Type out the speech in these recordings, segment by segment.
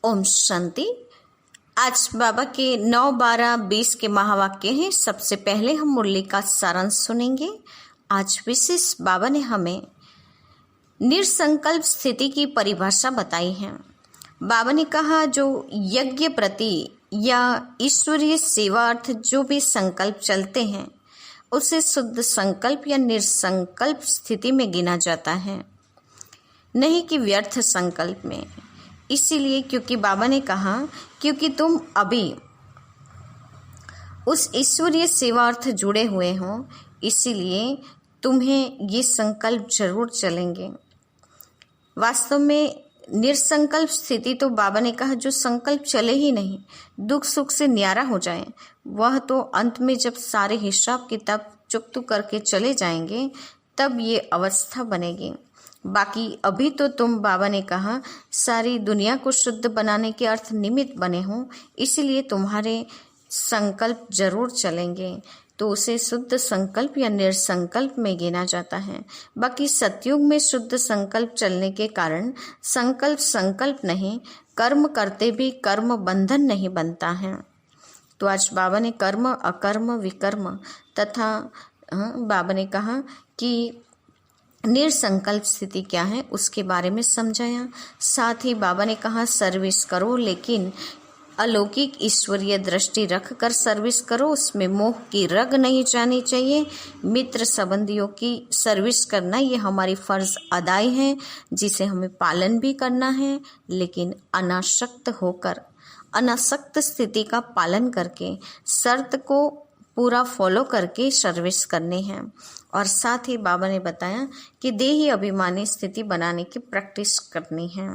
ओम शांति। आज बाबा के 9, 12, 20 के महावाक्य हैं। सबसे पहले हम मुरली का सारांश सुनेंगे। आज विशेष बाबा ने हमें निरसंकल्प स्थिति की परिभाषा बताई है। बाबा ने कहा जो यज्ञ प्रति या ईश्वरीय सेवार्थ जो भी संकल्प चलते हैं उसे शुद्ध संकल्प या निरसंकल्प स्थिति में गिना जाता है, नहीं कि व्यर्थ संकल्प में। इसीलिए क्योंकि बाबा ने कहा क्योंकि तुम अभी उस ईश्वरीय सेवार्थ जुड़े हुए हो, इसीलिए तुम्हें ये संकल्प जरूर चलेंगे। वास्तव में निरसंकल्प स्थिति तो बाबा ने कहा जो संकल्प चले ही नहीं, दुख सुख से न्यारा हो जाए, वह तो अंत में जब सारे हिसाब किताब चुकतू करके चले जाएंगे तब ये अवस्था बनेगी। बाकी अभी तो तुम, बाबा ने कहा, सारी दुनिया को शुद्ध बनाने के अर्थ निमित्त बने हो, इसीलिए तुम्हारे संकल्प जरूर चलेंगे, तो उसे शुद्ध संकल्प या निरसंकल्प में गिना जाता है। बाकी सतयुग में शुद्ध संकल्प चलने के कारण संकल्प नहीं, कर्म करते भी कर्म बंधन नहीं बनता है। तो आज बाबा ने कर्म, अकर्म, विकर्म तथा बाबा ने कहा कि निरसंकल्प स्थिति क्या है उसके बारे में समझाया। साथ ही बाबा ने कहा सर्विस करो, लेकिन अलौकिक ईश्वरीय दृष्टि रखकर सर्विस करो, उसमें मोह की रग नहीं जानी चाहिए। मित्र संबंधियों की सर्विस करना ये हमारी फर्ज अदाई है, जिसे हमें पालन भी करना है, लेकिन अनासक्त होकर, अनासक्त स्थिति का पालन करके, शर्त को पूरा फॉलो करके सर्विस करनी है। और साथ ही बाबा ने बताया कि देही अभिमानी स्थिति बनाने की प्रैक्टिस करनी है।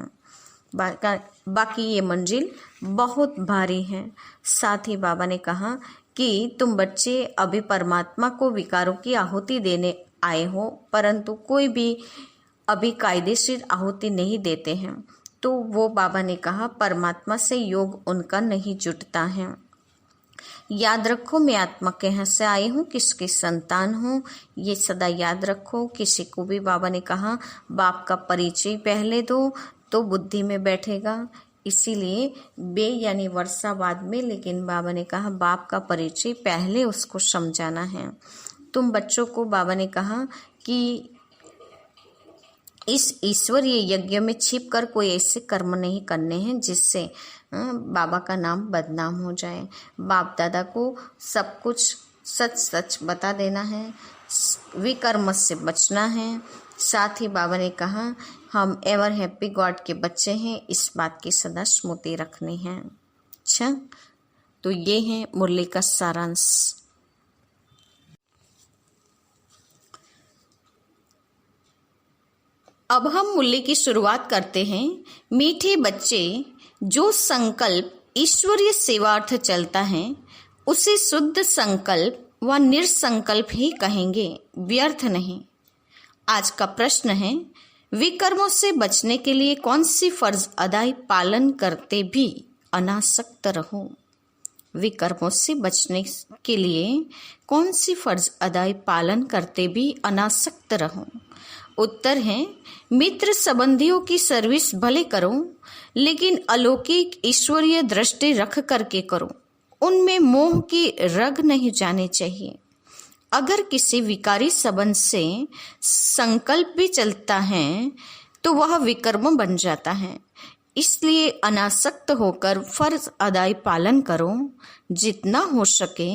बाकी ये मंजिल बहुत भारी है। साथ ही बाबा ने कहा कि तुम बच्चे अभी परमात्मा को विकारों की आहुति देने आए हो, परंतु कोई भी अभी कायदेशीर आहुति नहीं देते हैं, तो वो बाबा ने कहा परमात्मा से योग उनका नहीं जुटता है। याद रखो मैं आत्मा के यहाँ से आई हूँ, किसकी संतान हूँ, ये सदा याद रखो। किसी को भी बाबा ने कहा बाप का परिचय पहले दो तो बुद्धि में बैठेगा, इसीलिए बे यानी वर्षा बाद में, लेकिन बाबा ने कहा बाप का परिचय पहले उसको समझाना है। तुम बच्चों को बाबा ने कहा कि इस ईश्वरीय यज्ञ में छिप कर कोई ऐसे कर्म नहीं करने हैं जिससे बाबा का नाम बदनाम हो जाए। बाप दादा को सब कुछ सच सच बता देना है, विकर्म से बचना है। साथ ही बाबा ने कहा हम एवर हैप्पी गॉड के बच्चे हैं, इस बात की सदा स्मृति रखनी है। अच्छा, तो ये है मुरली का सारांश। अब हम मुरली की शुरुआत करते हैं। मीठे बच्चे, जो संकल्प ईश्वरीय सेवार्थ चलता है उसे शुद्ध संकल्प व निरसंकल्प ही कहेंगे, व्यर्थ नहीं। आज का प्रश्न है विकर्मों से बचने के लिए कौन सी फर्ज अदाई पालन करते भी अनासक्त रहो। विकर्मों से बचने के लिए कौन सी फर्ज अदाई पालन करते भी अनासक्त रहो। उत्तर है मित्र संबंधियों की सर्विस भले करो, लेकिन अलौकिक ईश्वरीय दृष्टि रख करके करो, उनमें मोह की रग नहीं जाने चाहिए। अगर किसी विकारी संबंध से संकल्प भी चलता है तो वह विकर्म बन जाता है, इसलिए अनासक्त होकर फर्ज अदाई पालन करो। जितना हो सके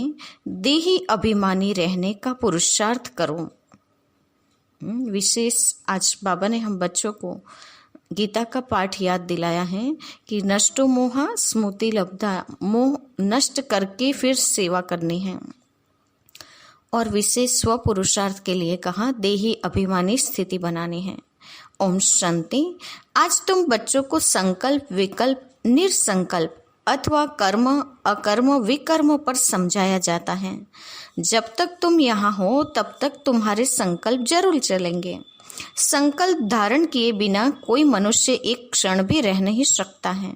देही अभिमानी रहने का पुरुषार्थ करो। विशेष आज बाबा ने हम बच्चों को गीता का पाठ याद दिलाया है कि नष्टो मोहा स्मृति लब्धा, मोह नष्ट करके फिर सेवा करनी है। और विशेष स्व पुरुषार्थ के लिए कहा देही अभिमानी स्थिति बनानी है। ओम शांति। आज तुम बच्चों को संकल्प, विकल्प, निरसंकल्प अथवा कर्म, अकर्म, विकर्म पर समझाया जाता है। जब तक तुम यहाँ हो तब तक तुम्हारे संकल्प जरूर चलेंगे। संकल्प धारण किए बिना कोई मनुष्य एक क्षण भी रह नहीं सकता है।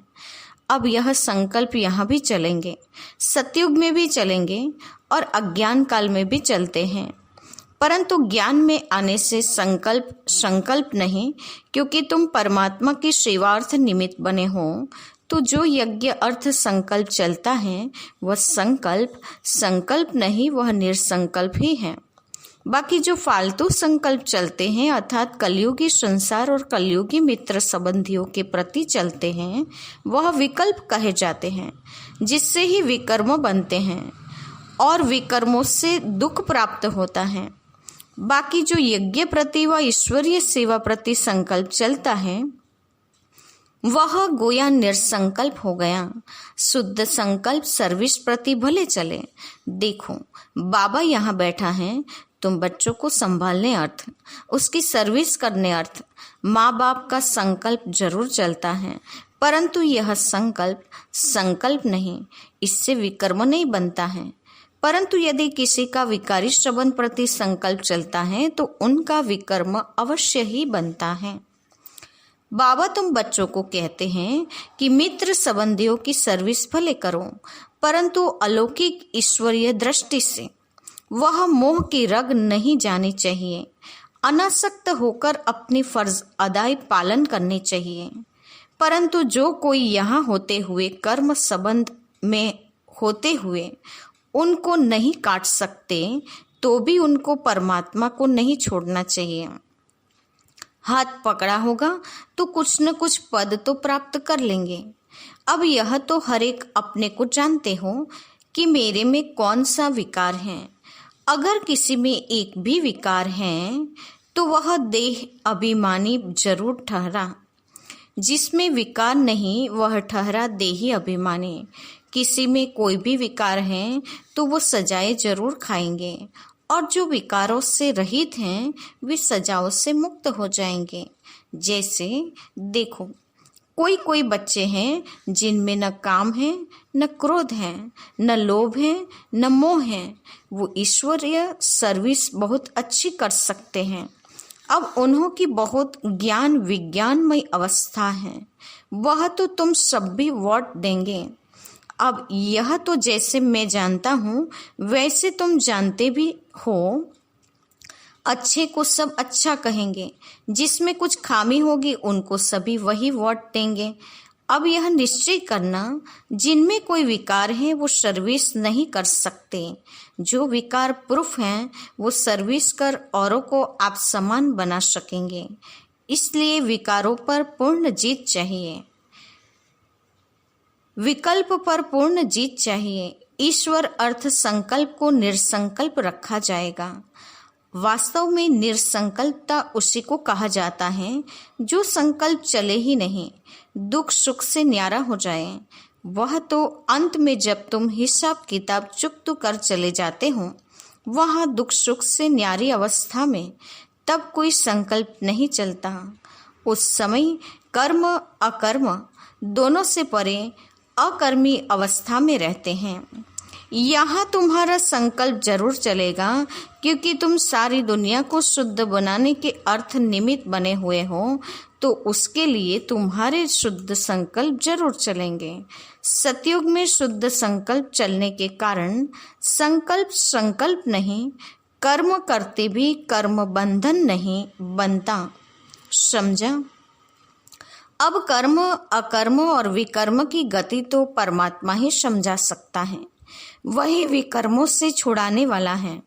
अब यह संकल्प यहाँ भी चलेंगे, सतयुग में भी चलेंगे और अज्ञान काल में भी चलते हैं, परंतु ज्ञान में आने से संकल्प नहीं, क्योंकि तुम परमात्मा की सेवार्थ निमित्त बने हो। तो जो यज्ञ अर्थ संकल्प चलता है वह संकल्प नहीं, वह निरसंकल्प ही है। बाकी जो फालतू संकल्प चलते हैं अर्थात कलयुगी संसार और कलयुगी मित्र संबंधियों के प्रति चलते हैं, वह विकल्प कहे जाते हैं, जिससे ही विकर्म बनते हैं और विकर्मों से दुख प्राप्त होता है। बाकी जो यज्ञ प्रति व ईश्वरीय सेवा प्रति संकल्प चलता है वह गोया निरसंकल्प हो गया। शुद्ध संकल्प सर्विस प्रति भले चले। देखो, बाबा यहाँ बैठा है, तुम बच्चों को संभालने अर्थ, उसकी सर्विस करने अर्थ माँ बाप का संकल्प जरूर चलता है, परंतु यह संकल्प नहीं, इससे विकर्म नहीं बनता है। परंतु यदि किसी का विकारी श्रवण प्रति संकल्प चलता है तो उनका विकर्म अवश्य ही बनता है। बाबा तुम बच्चों को कहते हैं कि मित्र संबंधियों की सर्विस भले करो, परंतु अलौकिक ईश्वरीय दृष्टि से वह मोह की रग नहीं जानी चाहिए। अनासक्त होकर अपनी फर्ज अदाई पालन करनी चाहिए। परंतु जो कोई यहाँ होते हुए कर्म संबंध में होते हुए उनको नहीं काट सकते, तो भी उनको परमात्मा को नहीं छोड़ना चाहिए। हाथ पकड़ा होगा तो कुछ न कुछ पद तो प्राप्त कर लेंगे। अब यह तो हर एक अपने को जानते हो कि मेरे में कौन सा विकार है। अगर किसी में एक भी विकार है तो वह देह अभिमानी जरूर ठहरा। जिसमें विकार नहीं वह ठहरा देही अभिमानी। किसी में कोई भी विकार है तो वो सजाएं जरूर खाएंगे, और जो विकारों से रहित हैं वे सजाओं से मुक्त हो जाएंगे। जैसे देखो, कोई बच्चे हैं जिनमें न काम है, न क्रोध है, न लोभ है, न मोह है। वो ईश्वरीय सर्विस बहुत अच्छी कर सकते हैं। अब उन्हों की बहुत ज्ञान विज्ञानमय अवस्था है, वह तो तुम सब भी वोट देंगे। अब यह तो जैसे मैं जानता हूँ वैसे तुम जानते भी हो। अच्छे को सब अच्छा कहेंगे, जिसमें कुछ खामी होगी उनको सभी वही वोट देंगे। अब यह निश्चय करना, जिनमें कोई विकार है वो सर्विस नहीं कर सकते। जो विकार प्रूफ हैं वो सर्विस कर औरों को आप समान बना सकेंगे। इसलिए विकारों पर पूर्ण जीत चाहिए, विकल्प पर पूर्ण जीत चाहिए। ईश्वर अर्थ संकल्प को निरसंकल्प रखा जाएगा। वास्तव में निरसंकल्पता उसी को कहा जाता है जो संकल्प चले ही नहीं, दुख सुख से न्यारा हो जाए। वह तो अंत में जब तुम हिसाब किताब चुकता कर चले जाते हो, वह दुख सुख से न्यारी अवस्था में तब कोई संकल्प नहीं चलता। उस समय कर्म अकर्म दोनों से परे अकर्मी अवस्था में रहते हैं। यहाँ तुम्हारा संकल्प जरूर चलेगा, क्योंकि तुम सारी दुनिया को शुद्ध बनाने के अर्थ निमित्त बने हुए हो, तो उसके लिए तुम्हारे शुद्ध संकल्प जरूर चलेंगे। सतयुग में शुद्ध संकल्प चलने के कारण संकल्प नहीं, कर्म करते भी कर्म बंधन नहीं बनता। समझा? अब कर्म अकर्म और विकर्म की गति तो परमात्मा ही समझा सकता है। वही विकर्मों से छुड़ाने वाला है।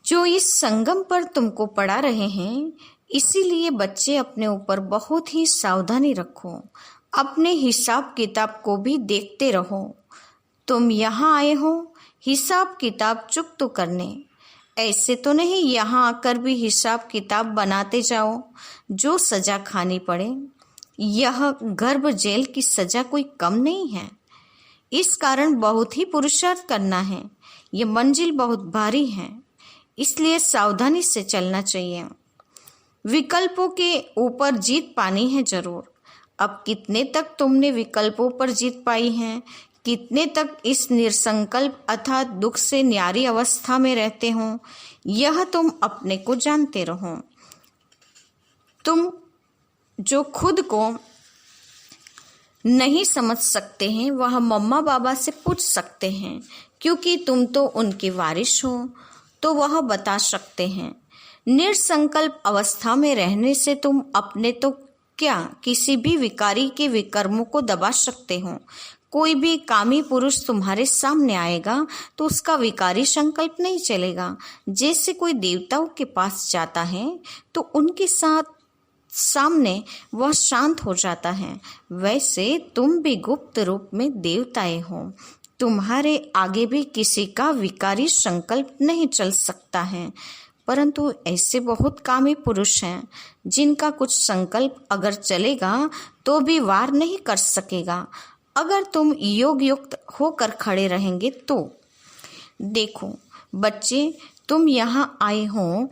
जो इस संगम पर तुमको पढ़ा रहे हैं, इसीलिए बच्चे अपने ऊपर बहुत ही सावधानी रखो। अपने हिसाब किताब को भी देखते रहो। तुम यहाँ आए हो हिसाब किताब चुकता करने, ऐसे तो नहीं यहाँ आकर भी हिसाब किताब बनाते जाओ जो सजा खानी पड़े। यह गर्भ जेल की सजा कोई कम नहीं है। इस कारण बहुत ही पुरुषार्थ करना है। ये मंजिल बहुत भारी है, इसलिए सावधानी से चलना चाहिए। विकल्पों के ऊपर जीत पानी है जरूर। अब कितने तक तुमने विकल्पों पर जीत पाई है, कितने तक इस निरसंकल्प अर्थात दुख से न्यारी अवस्था में रहते हो, यह तुम अपने को जानते रहो। तुम जो खुद को नहीं समझ सकते हैं वह मम्मा बाबा से पूछ सकते हैं, क्योंकि तुम तो उनके वारिस हो। तो वह बता सकते हैं। निरसंकल्प अवस्था में रहने से तुम अपने तो क्या किसी भी विकारी के विकर्मों को दबा सकते हो। कोई भी कामी पुरुष तुम्हारे सामने आएगा तो उसका विकारी संकल्प नहीं चलेगा। जैसे कोई देवताओं के पास जाता है तो उनके साथ सामने वह शांत हो जाता है, वैसे तुम भी गुप्त रूप में देवताएं हो। तुम्हारे आगे भी किसी का विकारी संकल्प नहीं चल सकता है। परंतु ऐसे बहुत कामी पुरुष हैं जिनका कुछ संकल्प अगर चलेगा तो भी वार नहीं कर सकेगा। अगर तुम योग युक्त होकर खड़े रहेंगे तो। देखो बच्चे, तुम यहाँ आए हो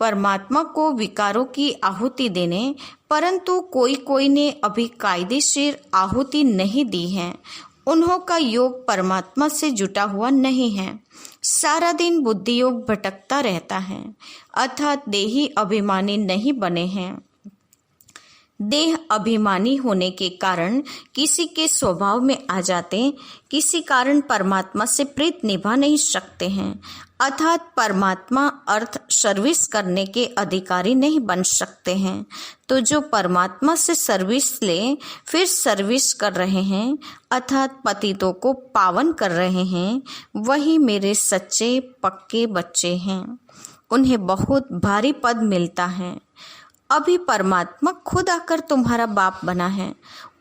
परमात्मा को विकारों की आहुति देने, परंतु कोई कोई ने अभी कायदेशीर आहुति नहीं दी है। उन्हों का योग परमात्मा से जुटा हुआ नहीं है। सारा दिन बुद्धि योग भटकता रहता है, अर्थात देही अभिमानी नहीं बने हैं। देह अभिमानी होने के कारण किसी के स्वभाव में आ जाते, किसी कारण परमात्मा से प्रीत निभा नहीं सकते हैं, अर्थात परमात्मा अर्थ सर्विस करने के अधिकारी नहीं बन सकते हैं। तो जो परमात्मा से सर्विस ले फिर सर्विस कर रहे हैं, अर्थात पतितों को पावन कर रहे हैं, वही मेरे सच्चे पक्के बच्चे हैं। उन्हें बहुत भारी पद मिलता है। अभी परमात्मा खुद आकर तुम्हारा बाप बना है।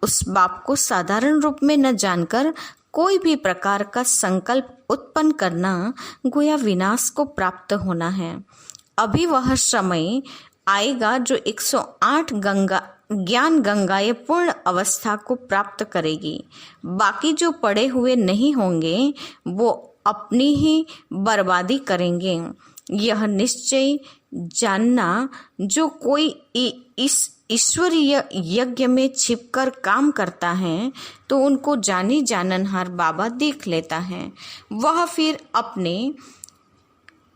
उस बाप को साधारण रूप में न जानकर कोई भी प्रकार का संकल्प उत्पन्न करना गोया विनाश को प्राप्त होना है। अभी वह समय आएगा जो 108 ज्ञान गंगाएं पूर्ण अवस्था को प्राप्त करेगी। बाकी जो पड़े हुए नहीं होंगे वो अपनी ही बर्बादी करेंगे। यह निश्चय जानना, जो कोई इस ईश्वरीय यज्ञ में छिपकर काम करता है तो उनको जानी जाननहार बाबा देख लेता है। वह फिर अपने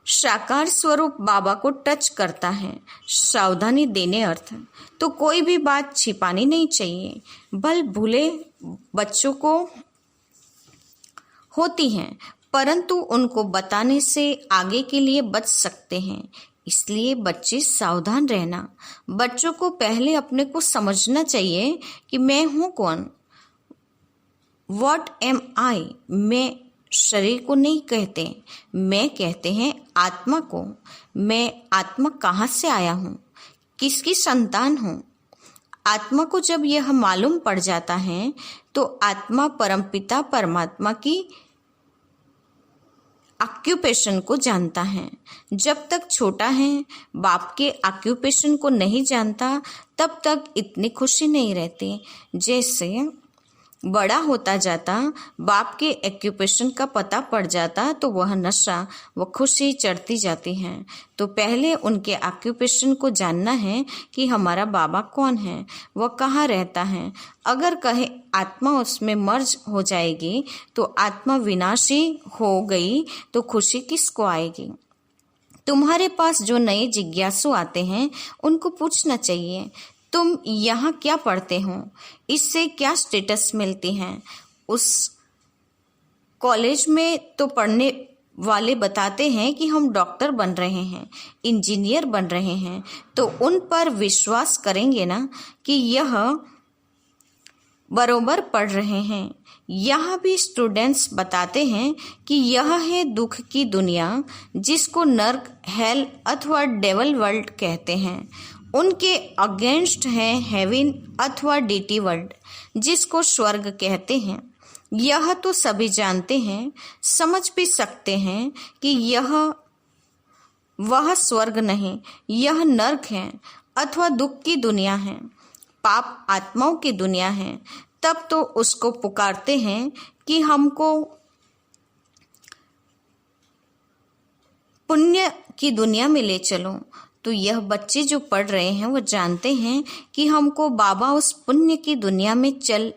साकार स्वरूप बाबा को टच करता है। सावधानी देने अर्थ तो कोई भी बात छिपानी नहीं चाहिए। भल भूले बच्चों को होती हैं, परंतु उनको बताने से आगे के लिए बच सकते हैं। इसलिए बच्चे सावधान रहना। बच्चों को पहले अपने को समझना चाहिए कि मैं हूँ कौन, व्हाट एम आई। मैं शरीर को नहीं कहते, मैं कहते हैं आत्मा को। मैं आत्मा कहाँ से आया हूँ, किसकी संतान हूँ। आत्मा को जब यह मालूम पड़ जाता है तो आत्मा परमपिता परमात्मा की ऑक्यूपेशन को जानता है। जब तक छोटा है बाप के ऑक्यूपेशन को नहीं जानता तब तक इतनी खुशी नहीं रहती। जैसे बड़ा होता जाता बाप के ऑक्यूपेशन का पता पड़ जाता तो वह नशा व खुशी चढ़ती जाती है। तो पहले उनके ऑक्यूपेशन को जानना है कि हमारा बाबा कौन है, वह कहाँ रहता है। अगर कहे आत्मा उसमें मर्ज हो जाएगी तो आत्मा विनाशी हो गई तो खुशी किसको आएगी। तुम्हारे पास जो नए जिज्ञासु आते हैं उनको पूछना चाहिए, तुम यहाँ क्या पढ़ते हो, इससे क्या स्टेटस मिलती है। उस कॉलेज में तो पढ़ने वाले बताते हैं कि हम डॉक्टर बन रहे हैं, इंजीनियर बन रहे हैं, तो उन पर विश्वास करेंगे ना कि यह बरोबर पढ़ रहे हैं। यहाँ भी स्टूडेंट्स बताते हैं कि यह है दुख की दुनिया, जिसको नर्क, हेल अथवा डेवल वर्ल्ड कहते हैं। उनके अगेंस्ट है हेवन अथवा डीटी वर्ल्ड, जिसको स्वर्ग कहते हैं। यह तो सभी जानते हैं, समझ भी सकते हैं कि यह वह स्वर्ग नहीं, यह नर्क है अथवा दुख की दुनिया है, पाप आत्माओं की दुनिया है। तब तो उसको पुकारते हैं कि हमको पुण्य की दुनिया में ले चलो। तो यह बच्चे जो पढ़ रहे हैं वो जानते हैं कि हमको बाबा उस पुण्य की दुनिया में चल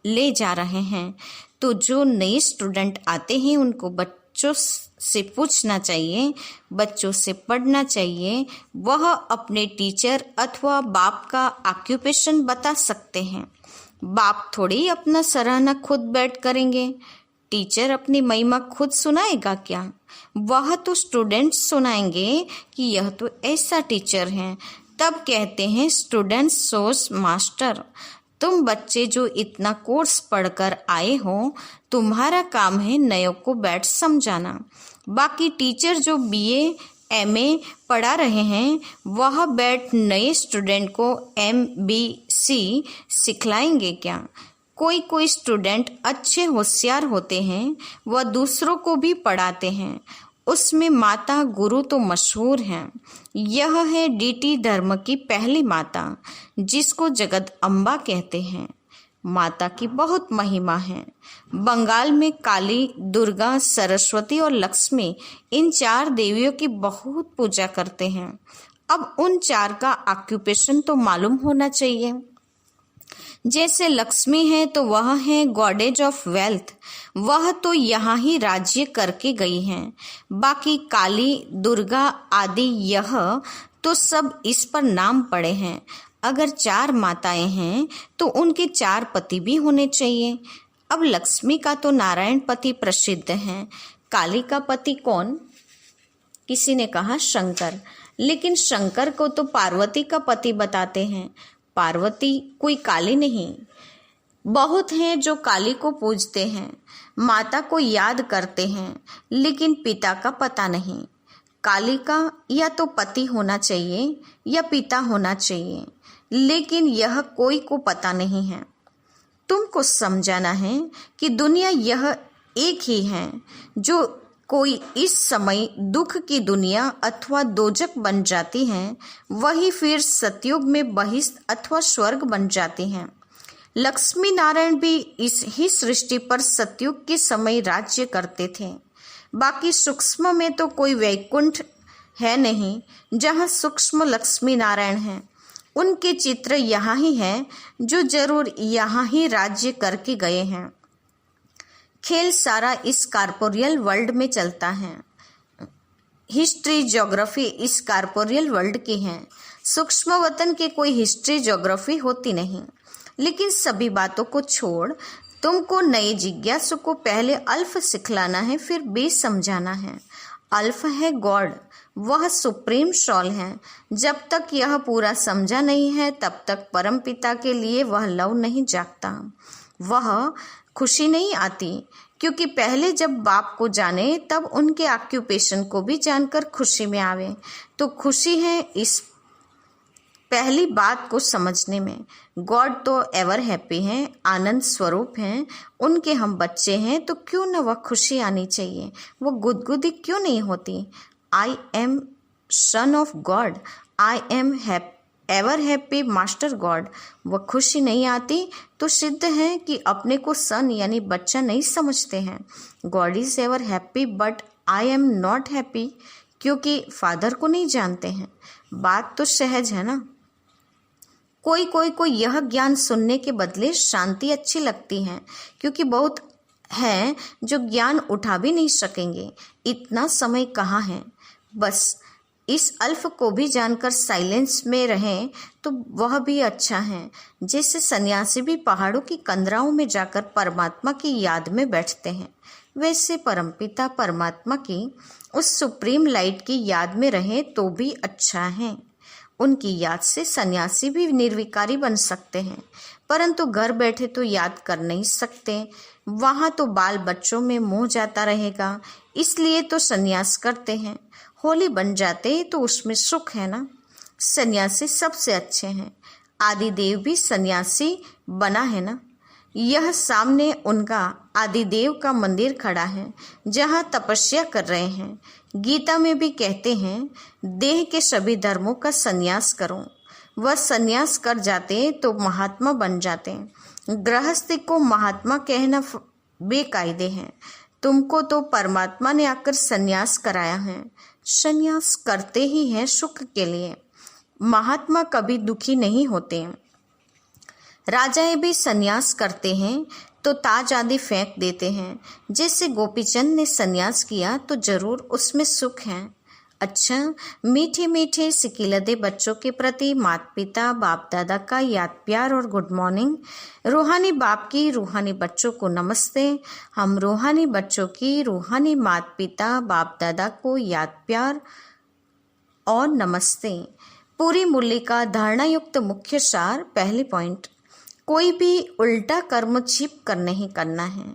ले जा रहे हैं। तो जो नए स्टूडेंट आते हैं उनको बच्चों से पूछना चाहिए, बच्चों से पढ़ना चाहिए। वह अपने टीचर अथवा बाप का ऑक्यूपेशन बता सकते हैं। बाप थोड़ी अपना सराहना खुद बैठ करेंगे, टीचर अपनी महिमा खुद सुनाएगा क्या। वह तो स्टूडेंट्स सुनाएंगे कि यह तो ऐसा टीचर है। तब कहते हैं स्टूडेंट्स सोस मास्टर। तुम बच्चे जो इतना कोर्स पढ़कर आए हो, तुम्हारा काम है नयों को बैठ समझाना। बाकी टीचर जो बीए एमए पढ़ा रहे हैं, वह बैठ नए स्टूडेंट को MBC सिखलाएंगे क्या? कोई कोई स्टूडेंट अच्छे होशियार होते हैं, वह दूसरों को भी पढ़ाते हैं। उसमें माता गुरु तो मशहूर हैं। यह है DT धर्म की पहली माता, जिसको जगत अम्बा कहते हैं। माता की बहुत महिमा है। बंगाल में काली, दुर्गा, सरस्वती और लक्ष्मी, इन 4 देवियों की बहुत पूजा करते हैं। अब उन 4 का ऑक्यूपेशन तो मालूम होना चाहिए। जैसे लक्ष्मी है तो वह है गॉडेज ऑफ वेल्थ, वह तो यहाँ ही राज्य करके गई हैं। बाकी काली, दुर्गा आदि यह तो सब इस पर नाम पड़े हैं। अगर 4 माताएं हैं तो उनके 4 पति भी होने चाहिए। अब लक्ष्मी का तो नारायण पति प्रसिद्ध है। काली का पति कौन? किसी ने कहा शंकर, लेकिन शंकर को तो पार्वती का पति बताते हैं। पार्वती कोई काली नहीं। बहुत हैं जो काली को पूजते हैं, माता को याद करते हैं, लेकिन पिता का पता नहीं। काली का या तो पति होना चाहिए या पिता होना चाहिए, लेकिन यह कोई को पता नहीं है। तुमको समझाना है कि दुनिया यह एक ही है। जो कोई इस समय दुख की दुनिया अथवा दोजक बन जाती हैं, वही फिर सतयुग में बहिष्ठ अथवा स्वर्ग बन जाती हैं। लक्ष्मी नारायण भी इस ही सृष्टि पर सतयुग के समय राज्य करते थे। बाकी सूक्ष्म में तो कोई वैकुंठ है नहीं जहाँ सूक्ष्म लक्ष्मी नारायण हैं। उनके चित्र यहाँ ही हैं, जो जरूर यहाँ ही राज्य करके गए हैं। खेल सारा इस कॉर्पोरियल वर्ल्ड में चलता है। हिस्ट्री ज्योग्राफी इस कॉर्पोरियल वर्ल्ड की है। सूक्ष्म वतन की कोई हिस्ट्री ज्योग्राफी होती नहीं। लेकिन सभी बातों को छोड़ तुमको नए जिज्ञासु को पहले अल्फ सिखलाना है, फिर बेस समझाना है। अल्फ है गॉड, वह सुप्रीम सोल है। जब तक यह पूरा समझा नहीं है, तब तक परम पिता के लिए वह लव नहीं जागता, वह खुशी नहीं आती। क्योंकि पहले जब बाप को जाने, तब उनके ऑक्यूपेशन को भी जानकर खुशी में आवे। तो खुशी है इस पहली बात को समझने में। गॉड तो एवर हैप्पी हैं, आनंद स्वरूप हैं। उनके हम बच्चे हैं, तो क्यों न वह खुशी आनी चाहिए, वो गुदगुदी क्यों नहीं होती। I am son of God, I am ever happy master God. वह खुशी नहीं आती तो सिद्ध है कि अपने को सन यानी बच्चा नहीं समझते हैं। God is ever happy but I am not happy, क्योंकि फादर को नहीं जानते हैं। बात तो सहज है ना। कोई कोई को यह ज्ञान सुनने के बदले शांति अच्छी लगती है, क्योंकि बहुत है जो ज्ञान उठा भी नहीं सकेंगे। इतना समय कहाँ है। बस इस अल्फ को भी जानकर साइलेंस में रहें तो वह भी अच्छा है। जैसे सन्यासी भी पहाड़ों की कंदराओं में जाकर परमात्मा की याद में बैठते हैं, वैसे परमपिता परमात्मा की उस सुप्रीम लाइट की याद में रहे तो भी अच्छा है। उनकी याद से सन्यासी भी निर्विकारी बन सकते हैं, परंतु घर बैठे तो याद कर नहीं सकते। वहाँ तो बाल बच्चों में मोह जाता रहेगा, इसलिए तो सन्यास करते हैं। होली बन जाते तो उसमें सुख है ना। सन्यासी सबसे अच्छे हैं। आदिदेव भी सन्यासी बना है ना। यह सामने उनका आदिदेव का मंदिर खड़ा है, जहाँ तपस्या कर रहे हैं। गीता में भी कहते हैं, देह के सभी धर्मों का संन्यास करो। वह संन्यास कर जाते तो महात्मा बन जाते। गृहस्थी को महात्मा कहना बेकायदे है। तुमको तो परमात्मा ने आकर संन्यास कराया है। संन्यास करते ही हैं सुख के लिए। महात्मा कभी दुखी नहीं होते। राजाएं भी संन्यास करते हैं तो ताज आदि फेंक देते हैं। जैसे गोपीचंद ने संन्यास किया तो जरूर उसमें सुख है। अच्छा, मीठे मीठे सिकिलदे बच्चों के प्रति माता पिता बाप दादा का याद प्यार और गुड मॉर्निंग। रूहानी बाप की रूहानी बच्चों को नमस्ते। हम रूहानी बच्चों की रूहानी माता पिता बाप दादा को याद प्यार और नमस्ते। पूरी मुरली का धारणा युक्त मुख्य सार। पहली पॉइंट, कोई भी उल्टा कर्म छिप कर नहीं करना है।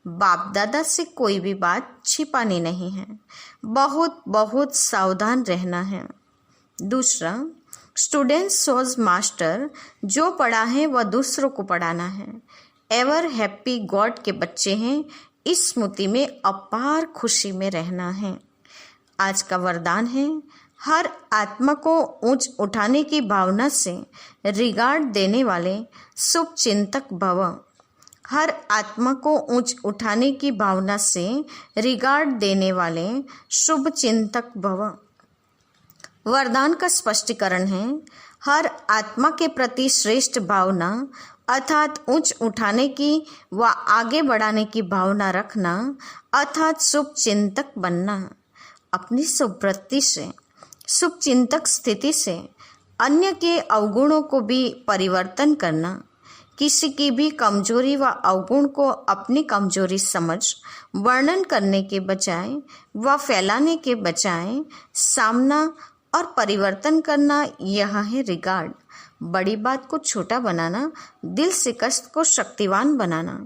बाप दादा से कोई भी बात छिपानी नहीं है। बहुत बहुत सावधान रहना है। दूसरा, स्टूडेंट सोज मास्टर, जो पढ़ा है वह दूसरों को पढ़ाना है। एवर हैप्पी गॉड के बच्चे हैं, इस स्मृति में अपार खुशी में रहना है। आज का वरदान है, हर आत्मा को ऊंच उठाने की भावना से रिगार्ड देने वाले शुभ चिंतक भव। हर आत्मा को ऊंच उठाने की भावना से रिगार्ड देने वाले शुभ चिंतक भव। वरदान का स्पष्टीकरण है, हर आत्मा के प्रति श्रेष्ठ भावना अर्थात ऊंच उठाने की व आगे बढ़ाने की भावना रखना अर्थात शुभ चिंतक बनना। अपनी शुभवृत्ति से, शुभ चिंतक स्थिति से अन्य के अवगुणों को भी परिवर्तन करना। किसी की भी कमजोरी व अवगुण को अपनी कमजोरी समझ वर्णन करने के बजाय व फैलाने के बजाय सामना और परिवर्तन करना, यह है रिगार्ड। बड़ी बात को छोटा बनाना, दिल शिकस्त को शक्तिवान बनाना,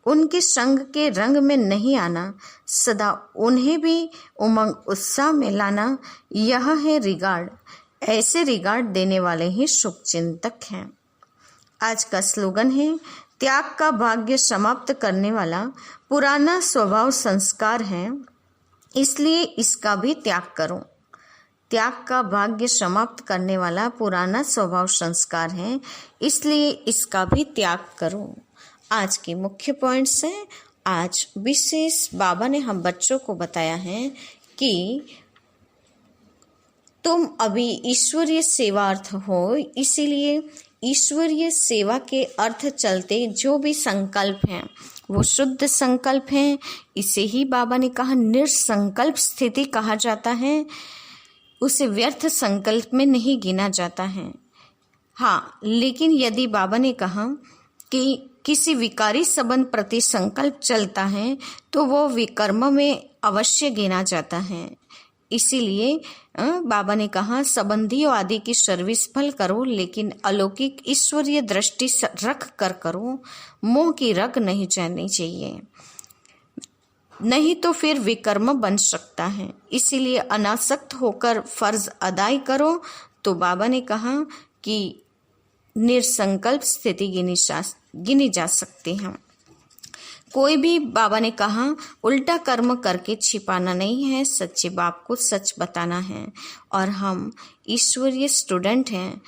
उनके संग के रंग में नहीं आना, सदा उन्हें भी उमंग उत्साह में लाना, यह है रिगार्ड। ऐसे रिगार्ड देने वाले ही शुभ चिंतक हैं। आज का स्लोगन है, त्याग का भाग्य समाप्त करने वाला पुराना स्वभाव संस्कार है, इसलिए इसका भी त्याग करो। त्याग का भाग्य समाप्त करने वाला पुराना स्वभाव संस्कार है, इसलिए इसका भी त्याग करो। आज के मुख्य पॉइंट्स हैं। आज विशेष बाबा ने हम बच्चों को बताया है कि तुम अभी ईश्वरीय सेवार्थ हो, इसीलिए ईश्वरीय सेवा के अर्थ चलते जो भी संकल्प हैं वो शुद्ध संकल्प हैं। इसे ही बाबा ने कहा निर्संकल्प स्थिति कहा जाता है। उसे व्यर्थ संकल्प में नहीं गिना जाता है। हाँ, लेकिन यदि बाबा ने कहा कि किसी विकारी संबंध प्रति संकल्प चलता है तो वो विकर्म में अवश्य गिना जाता है। इसीलिए बाबा ने कहा संबंधियों आदि की सर्विस फल करो, लेकिन अलौकिक ईश्वरीय दृष्टि रख कर करो। मोह की रग नहीं जानी चाहिए, नहीं तो फिर विकर्म बन सकता है। इसीलिए अनासक्त होकर फर्ज अदाई करो। तो बाबा ने कहा कि निर्संकल्प स्थिति गिनी जा सकती है। कोई भी, बाबा ने कहा, उल्टा कर्म करके छिपाना नहीं है, सच्चे बाप को सच बताना है। और हम ईश्वरीय स्टूडेंट हैं,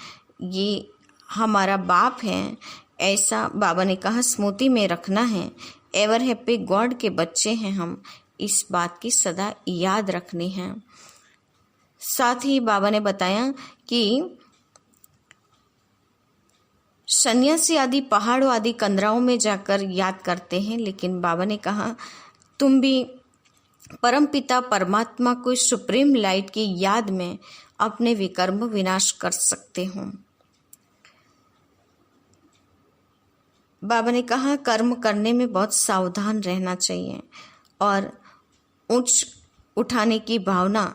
ये हमारा बाप है, ऐसा बाबा ने कहा स्मृति में रखना है। एवर हैप्पी गॉड के बच्चे हैं हम, इस बात की सदा याद रखनी है। साथ ही बाबा ने बताया कि सन्यासी आदि पहाड़ों आदि कंदराओं में जाकर याद करते हैं, लेकिन बाबा ने कहा तुम भी परमपिता परमात्मा को सुप्रीम लाइट की याद में अपने विकर्म विनाश कर सकते हो। बाबा ने कहा कर्म करने में बहुत सावधान रहना चाहिए और उच्च उठाने की भावना,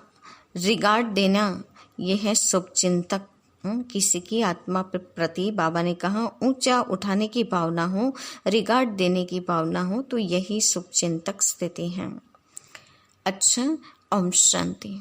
रिगार्ड देना, यह है शुभ चिंतक। किसी की आत्मा प्रति बाबा ने कहा ऊंचा उठाने की भावना हो, रिगार्ड देने की भावना हो, तो यही शुभ चिंतक स्थिति है। अच्छा, ओम शांति।